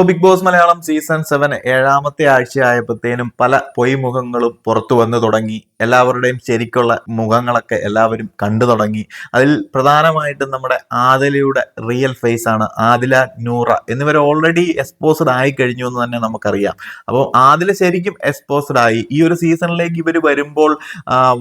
Big boss Malayalam season 7 ഏഴാമത്തെ ആഴ്ചയായപ്പോഴത്തേനും പല പൊയ്മുഖങ്ങളും പുറത്തു വന്നു തുടങ്ങി. എല്ലാവരുടെയും ശരിക്കുള്ള മുഖങ്ങളൊക്കെ എല്ലാവരും കണ്ടു തുടങ്ങി. അതിൽ പ്രധാനമായിട്ടും നമ്മുടെ ആദിലയുടെ റിയൽ ഫേസ് ആണ് ആദില, നൂറ എന്നിവർ ഓൾറെഡി എക്സ്പോസ്ഡ് ആയി കഴിഞ്ഞു എന്ന് തന്നെ നമുക്കറിയാം. അപ്പോൾ ആദില ശരിക്കും എക്സ്പോസ്ഡ് ആയി. ഈ ഒരു സീസണിലേക്ക് ഇവർ വരുമ്പോൾ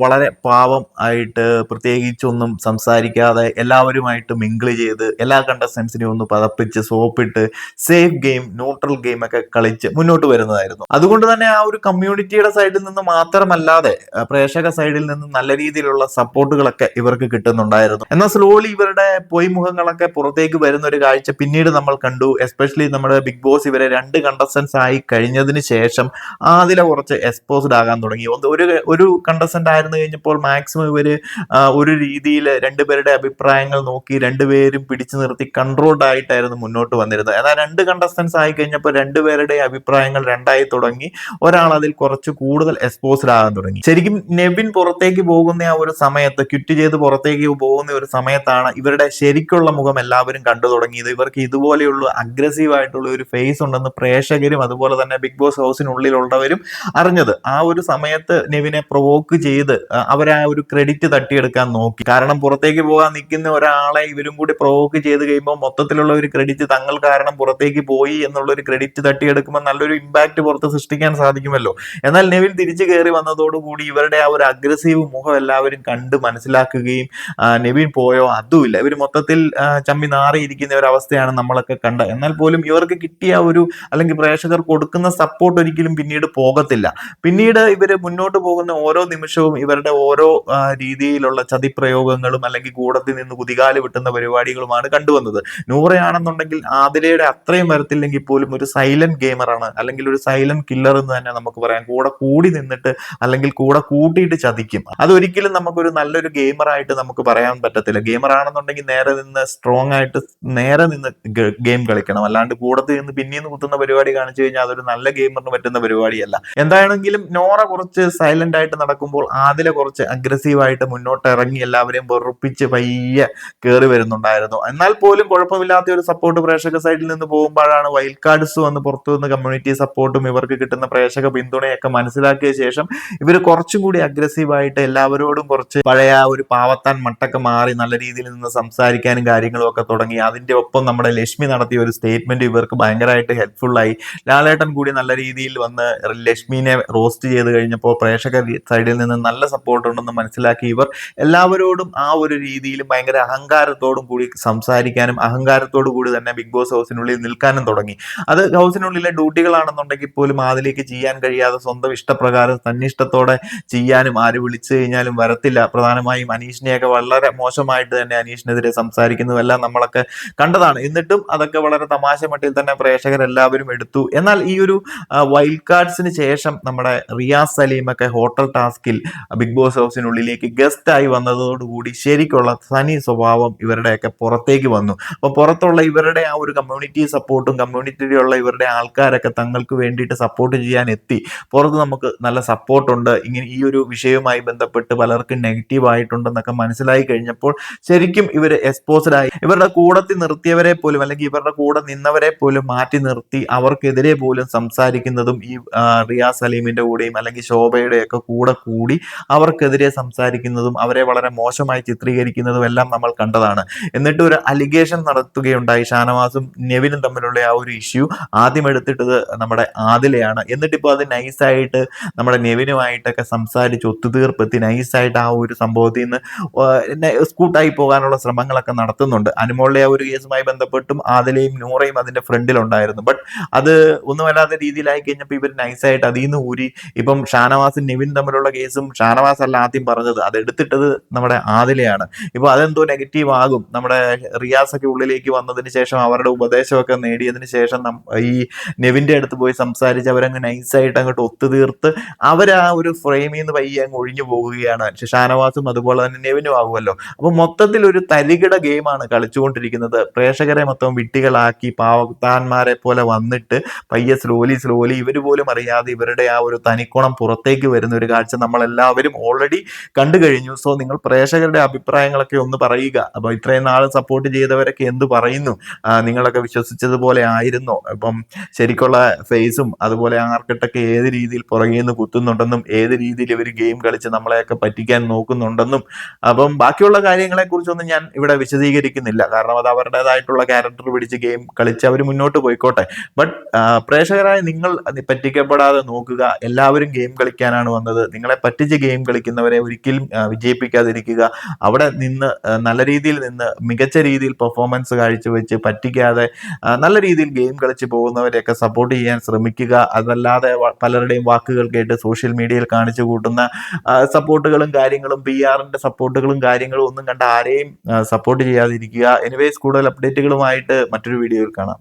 വളരെ പാവം ആയിട്ട് പ്രത്യേകിച്ചൊന്നും സംസാരിക്കാതെ എല്ലാവരുമായിട്ട് മിങ്കിൾ ചെയ്ത് എല്ലാ കണ്ടസ്റ്റൻസിനെയും ഒന്ന് പതപ്പിച്ച് സോപ്പിട്ട് സേഫ് ഗെയിം, ന്യൂട്രൽ ഗെയിം ഒക്കെ കളിച്ച് മുന്നോട്ട് വരുന്നതായിരുന്നു. അതുകൊണ്ട് തന്നെ ആ ഒരു കമ്മ്യൂണിറ്റിയുടെ സൈഡിൽ നിന്ന് മാത്രമല്ലാതെ പ്രേക്ഷക സൈഡിൽ നിന്ന് നല്ല രീതിയിലുള്ള സപ്പോർട്ടുകളൊക്കെ ഇവർക്ക് കിട്ടുന്നുണ്ടായിരുന്നു. എന്നാൽ സ്ലോലി ഇവരുടെ പൊയ്മുഖങ്ങളൊക്കെ പുറത്തേക്ക് വരുന്ന ഒരു കാഴ്ച പിന്നീട് നമ്മൾ കണ്ടു. എസ്പെഷ്യലി നമ്മുടെ ബിഗ് ബോസ് ഇവരെ 2 കണ്ടസ്റ്റൻസ് ആയി കഴിഞ്ഞതിന് ശേഷം അതിലെ കുറച്ച് എക്സ്പോസ്ഡ് ആകാൻ തുടങ്ങി. ഒരു കണ്ടസ്റ്റന്റ് ആയിരുന്നു കഴിഞ്ഞപ്പോൾ മാക്സിമം ഇവര് ഒരു രീതിയിൽ രണ്ടുപേരുടെ അഭിപ്രായങ്ങൾ നോക്കി രണ്ടുപേരും പിടിച്ചു നിർത്തി കൺട്രോൾഡ് ആയിട്ടായിരുന്നു മുന്നോട്ട് വന്നിരുന്നത്. എന്നാൽ 2 കണ്ടസ്റ്റൻസ് ആയി കഴിഞ്ഞപ്പോൾ രണ്ടുപേരുടെ അഭിപ്രായങ്ങൾ രണ്ടായി തുടങ്ങി. ഒരാൾ അതിൽ കുറച്ച് കൂടുതൽ എക്സ്പോസ്ഡ് ആകാൻ തുടങ്ങി. ശരിക്കും നെവിൻ പുറത്തേക്ക് പോകുന്ന ആ ഒരു സമയത്ത്, ക്വിറ്റ് ചെയ്ത് പുറത്തേക്ക് പോകുന്ന ഒരു സമയത്താണ് ഇവരുടെ ശരിക്കുള്ള മുഖം എല്ലാവരും കണ്ടു തുടങ്ങിയത്. ഇവർക്ക് ഇതുപോലെയുള്ള അഗ്രസീവ് ആയിട്ടുള്ള ഒരു ഫേസ് ഉണ്ടെന്ന് പ്രേക്ഷകരും അതുപോലെ തന്നെ ബിഗ് ബോസ് ഹൗസിനുള്ളിലുള്ളവരും അറിഞ്ഞത്. ആ ഒരു സമയത്ത് നെവിനെ പ്രൊവോക്ക് ചെയ്ത് അവരെ ആ ഒരു ക്രെഡിറ്റ് തട്ടിയെടുക്കാൻ നോക്കി. കാരണം പുറത്തേക്ക് പോകാൻ നിൽക്കുന്ന ഒരാളെ ഇവരും കൂടി പ്രൊവോക്ക് ചെയ്ത് കഴിയുമ്പോൾ മൊത്തത്തിലുള്ള ഒരു ക്രെഡിറ്റ് തങ്ങൾ കാരണം പുറത്തേക്ക് പോയി എന്നുള്ള ഒരു ക്രെഡിറ്റ് തട്ടിയെടുക്കുമ്പോൾ നല്ലൊരു ഇമ്പാക്ട് പുറത്ത് സൃഷ്ടിക്കാൻ സാധിക്കുമല്ലോ. എന്നാൽ നെവിൻ തിരിച്ചു കയറി വന്നതോടുകൂടി ഇവരുടെ ആ ഒരു അഗ്രസീവ് മുഖം എല്ലാവരും കണ്ട് മനസ്സിലാക്കുകയും നെവിൻ പോയോ അതുമില്ല, ഇവർ മൊത്തത്തിൽ ചമ്മി നാറിയിരിക്കുന്ന ഒരു അവസ്ഥയാണ് നമ്മളൊക്കെ കണ്ട. എന്നാൽ പോലും ഇവർക്ക് കിട്ടിയ ഒരു അല്ലെങ്കിൽ പ്രേക്ഷകർ കൊടുക്കുന്ന സപ്പോർട്ട് ഒരിക്കലും പിന്നീട് പോകത്തില്ല. പിന്നീട് ഇവര് മുന്നോട്ട് പോകുന്ന ഓരോ നിമിഷവും ഇവരുടെ ഓരോ രീതിയിലുള്ള ചതിപ്രയോഗങ്ങളും അല്ലെങ്കിൽ കൂടത്തിൽ നിന്ന് കുതികാല് വിട്ടുന്ന പരിപാടികളുമാണ് കണ്ടുവന്നത്. നൂറയാണെന്നുണ്ടെങ്കിൽ ആതിരയുടെ അത്രയും വരത്തില്ലെങ്കിൽ പോലും ഒരു സൈലന്റ് ഗെയിമറാണ്, അല്ലെങ്കിൽ ഒരു സൈലന്റ് കില്ലർ എന്ന് തന്നെ നമുക്ക് പറയാം. കൂടെ കൂടി നിന്നിട്ട് അല്ലെങ്കിൽ കൂടെ കൂട്ടിയിട്ട് ചതിക്കും. അതൊരിക്കലും നമുക്കൊരു നല്ലൊരു ഗെയിമറായിട്ട് നമുക്ക് പറയാൻ പറ്റത്തില്ല. ഗെയിമർ ആണെന്നുണ്ടെങ്കിൽ നേരെ നിന്ന് സ്ട്രോങ് ആയിട്ട് നേരെ നിന്ന് ഗെയിം കളിക്കണം, അല്ലാണ്ട് കൂടത്തിൽ നിന്ന് പിന്നീന്ന് കുത്തുന്ന പരിപാടി കാണിച്ചു കഴിഞ്ഞാൽ അതൊരു നല്ല ഗെയിമറിന് പറ്റുന്ന പരിപാടിയല്ല. എന്താണെങ്കിലും നോറ കുറച്ച് സൈലന്റ് ആയിട്ട് നടക്കുമ്പോൾ ആദില കുറച്ച് അഗ്രസീവ് ആയിട്ട് മുന്നോട്ട് ഇറങ്ങി എല്ലാവരെയും വെറുപ്പിച്ച് പയ്യെ കയറി വരുന്നുണ്ടായിരുന്നു. എന്നാൽ പോലും കുഴപ്പമില്ലാത്ത ഒരു സപ്പോർട്ട് പ്രേക്ഷക സൈഡിൽ നിന്ന് പോകുമ്പോഴാണ് വൈൽഡ് കാർഡ്സ് വന്ന് പുറത്തു നിന്ന് കമ്മ്യൂണിറ്റി സപ്പോർട്ടും ഇവർക്ക് കിട്ടുന്ന പ്രേക്ഷക പിന്തുണയൊക്കെ മനസ്സിലാക്കിയ ശേഷം ഇവർ കുറച്ചും കൂടി അഗ്രസീവ് ആയിട്ട് എല്ലാവരോടും കുറച്ച് പഴയ ഒരു പാവത്താൻ മട്ടൊക്കെ മാറി നല്ല രീതിയിൽ നിന്ന് സംസാരിക്കാനും കാര്യങ്ങളും ഒക്കെ തുടങ്ങി. അതിന്റെ ഒപ്പം നമ്മുടെ ലക്ഷ്മി നടത്തിയ ഒരു സ്റ്റേറ്റ്മെന്റ് ഇവർക്ക് ഭയങ്കരമായിട്ട് ഹെൽപ്ഫുൾ ആയി. ലാലേട്ടൻ കൂടി നല്ല രീതിയിൽ വന്ന് ലക്ഷ്മിനെ റോസ്റ്റ് ചെയ്ത് കഴിഞ്ഞപ്പോൾ പ്രേക്ഷക സൈഡിൽ നിന്ന് നല്ല സപ്പോർട്ട് ഉണ്ടെന്ന് മനസ്സിലാക്കി ഇവർ എല്ലാവരോടും ആ ഒരു രീതിയിലും ഭയങ്കര അഹങ്കാരത്തോടും കൂടി സംസാരിക്കാനും അഹങ്കാരത്തോടു കൂടി തന്നെ ബിഗ് ബോസ് ഹൗസിനുള്ളിൽ നിൽക്കാനും തുടങ്ങി. അത് ഹൗസിനുള്ളിലെ ഡ്യൂട്ടികളാണെന്നുണ്ടെങ്കിൽ പോലും അതിലേക്ക് ചെയ്യാൻ കഴിയാതെ സ്വന്തം ഇഷ്ടപ്രകാരം തന്നിഷ്ടത്തോടെ ചെയ്യാനും ആര് വിളിച്ചു കഴിഞ്ഞാലും വരത്തില്ല. പ്രധാനമായും അനീഷിനെയൊക്കെ വളരെ മോശമായിട്ട് തന്നെ അനീഷിനെതിരെ സംസാരിക്കുന്നതെല്ലാം നമ്മളൊക്കെ കണ്ടതാണ്. എന്നിട്ടും അതൊക്കെ വളരെ തമാശ മട്ടിൽ തന്നെ പ്രേക്ഷകരെല്ലാവരും എടുത്തു. എന്നാൽ ഈ ഒരു വൈൽഡ് കാർഡ്സിന് ശേഷം നമ്മുടെ റിയാസ് സലീമൊക്കെ ഹോട്ടൽ ടാസ്കിൽ ബിഗ് ബോസ് ഹൗസിനുള്ളിലേക്ക് ഗസ്റ്റ് ആയി വന്നതോടുകൂടി ശരിക്കുള്ള തനി സ്വഭാവം ഇവരുടെയൊക്കെ പുറത്തേക്ക് വന്നു. അപ്പൊ പുറത്തുള്ള ഇവരുടെ ആ ഒരു കമ്മ്യൂണിറ്റി സപ്പോർട്ടും കമ്മ്യൂണിറ്റിയിലുള്ള ഇവരുടെ ആൾക്കാരൊക്കെ തങ്ങൾക്ക് വേണ്ടിയിട്ട് സപ്പോർട്ട് ചെയ്യാൻ എത്തി. പുറത്ത് നമുക്ക് നല്ല സപ്പോർട്ടുണ്ട്, ഇങ്ങനെ ഈ ഒരു വിഷയവുമായി ബന്ധപ്പെട്ട് പലർക്കും നെഗറ്റീവ് ആയിട്ടുണ്ടെന്നൊക്കെ മനസ്സിലായി കഴിഞ്ഞപ്പോൾ ശരിക്കും ഇവർ എക്സ്പോസ്ഡ് ആയി. ഇവരുടെ കൂടത്തിൽ നിർത്തിയവരെ പോലും അല്ലെങ്കിൽ ഇവരുടെ കൂടെ നിന്നവരെ പോലും മാറ്റി നിർത്തി അവർക്കെതിരെ പോലും സംസാരിക്കുന്നതും ഈ റിയാസ് സലീമിന്റെ കൂടെയും അല്ലെങ്കിൽ ശോഭയുടെ ഒക്കെ കൂടെ കൂടി അവർക്കെതിരെ സംസാരിക്കുന്നതും അവരെ വളരെ മോശമായി ചിത്രീകരിക്കുന്നതും എല്ലാം നമ്മൾ കണ്ടതാണ്. എന്നിട്ട് ഒരു അലിഗേഷൻ നടത്തുകയുണ്ടായി. ഷാനവാസും നെവിനും തമ്മിലുള്ള ആ ഒരു ഇഷ്യൂ ആദ്യം എടുത്തിട്ടത് നമ്മുടെ ആദിലയാണ്. എന്നിട്ടിപ്പോൾ അത് നൈസായിട്ട് നമ്മുടെ നെവിനുമായിട്ടൊക്കെ സംസാരിച്ച് ഒത്തുതീർപ്പെത്തി നൈസായിട്ട് ആ ഒരു സംഭവത്തിൽ നിന്ന് സ്കൂട്ടായി പോകാനുള്ള ശ്രമങ്ങളൊക്കെ നടത്തുന്നുണ്ട്. അനുമോളുടെ ആ ഒരു കേസുമായി ബന്ധപ്പെട്ടും ആദിലയും നൂറയും അതിന്റെ ഫ്രണ്ടിലുണ്ടായിരുന്നു. ബട്ട് അത് ഒന്നുമല്ലാത്ത രീതിയിലായി കഴിഞ്ഞപ്പോൾ ഇവർ നൈസായിട്ട് അതിൽ നിന്ന് ഊരി ഇപ്പം ഷാനവാസും നെവിൻ തമ്മിലുള്ള കേസും ഷാനവാസ് അല്ല ആദ്യം പറഞ്ഞത്, അത് എടുത്തിട്ടത് നമ്മുടെ ആദിലയാണ്. ഇപ്പൊ അതെന്തോ നെഗറ്റീവ് ആകും. നമ്മുടെ റിയാസ് ഒക്കെ ഉള്ളിലേക്ക് വന്നതിന് ശേഷം അവരുടെ ഉപദേശമൊക്കെ നേടിയതിന് ശേഷം ഈ നെവിന്റെ അടുത്ത് പോയി സംസാരിച്ച് അവരങ്ങ് നൈസായിട്ട് അങ്ങോട്ട് ഒത്തുതീർത്ത് അവർ ആ ഒരു ഫ്രെയിമിൽ ടീമിൽ നിന്ന് പയ്യെ അങ്ങ് ഒഴിഞ്ഞു പോകുകയാണ്. ഷാനവാസും അതുപോലെ തന്നെ നെവിനും ആകുമല്ലോ. അപ്പൊ മൊത്തത്തിൽ ഒരു തരികിട ഗെയിമാണ് കളിച്ചുകൊണ്ടിരിക്കുന്നത്. പ്രേക്ഷകരെ മൊത്തം വിഡ്ഢികളാക്കി പാവത്താന്മാരെ പോലെ വന്നിട്ട് പയ്യെ സ്ലോലി ഇവർ പോലും അറിയാതെ ഇവരുടെ ആ ഒരു തനിക്കുണം പുറത്തേക്ക് വരുന്ന ഒരു കാഴ്ച നമ്മളെല്ലാവരും ഓൾറെഡി കണ്ടു കഴിഞ്ഞു. സോ നിങ്ങൾ പ്രേക്ഷകരുടെ അഭിപ്രായങ്ങളൊക്കെ ഒന്ന് പറയുക. അപ്പൊ ഇത്രയും നാൾ സപ്പോർട്ട് ചെയ്തവരൊക്കെ എന്ത് പറയുന്നു? നിങ്ങളൊക്കെ വിശ്വസിച്ചതുപോലെ ആയിരുന്നോ? ഇപ്പം ശരിക്കുള്ള ഫേസും അതുപോലെ ആർക്കിട്ടൊക്കെ ഏത് രീതിയിൽ പുറകെ നിന്ന് കുത്തുന്നുണ്ടെന്നും ഏത് രീതിയിൽ ഇവർ ഗെയിം കളിച്ച് നമ്മളെയൊക്കെ പറ്റിക്കാൻ നോക്കുന്നുണ്ടെന്നും അപ്പം ബാക്കിയുള്ള കാര്യങ്ങളെ കുറിച്ചൊന്നും ഞാൻ ഇവിടെ വിശദീകരിക്കുന്നില്ല. കാരണം അത് അവരുടേതായിട്ടുള്ള ക്യാരക്ടർ പിടിച്ച് ഗെയിം കളിച്ച് അവർ മുന്നോട്ട് പോയിക്കോട്ടെ. ബട്ട് പ്രേക്ഷകരായ നിങ്ങൾ അത് പറ്റിക്കപ്പെടാതെ നോക്കുക. എല്ലാവരും ഗെയിം കളിക്കാനാണ് വന്നത്. നിങ്ങളെ പറ്റിച്ച് ഗെയിം കളിക്കുന്നവരെ ഒരിക്കലും വിജയിപ്പിക്കാതിരിക്കുക. അവിടെ നിന്ന് നല്ല രീതിയിൽ നിന്ന് മികച്ച രീതിയിൽ പെർഫോമൻസ് കാഴ്ചവെച്ച് പറ്റിക്കാതെ നല്ല രീതിയിൽ ഗെയിം കളിച്ച് പോകുന്നവരെയൊക്കെ സപ്പോർട്ട് ചെയ്യാൻ ശ്രമിക്കുക. അതല്ലാതെ പലരുടെയും വാക്കുകൾ കേട്ട് സോഷ്യൽ മീഡിയയിൽ കാണിച്ചു കൂട്ടുന്ന സപ്പോർട്ടുകളും കാര്യങ്ങളും PR-ന്റെ സപ്പോർട്ടുകളും കാര്യങ്ങളും ഒന്നും കണ്ട ആരെയും സപ്പോർട്ട് ചെയ്യാതിരിക്കുക. എനിവേസ് കൂടുതൽ അപ്ഡേറ്റുകളുമായിട്ട് മറ്റൊരു വീഡിയോയിൽ കാണാം.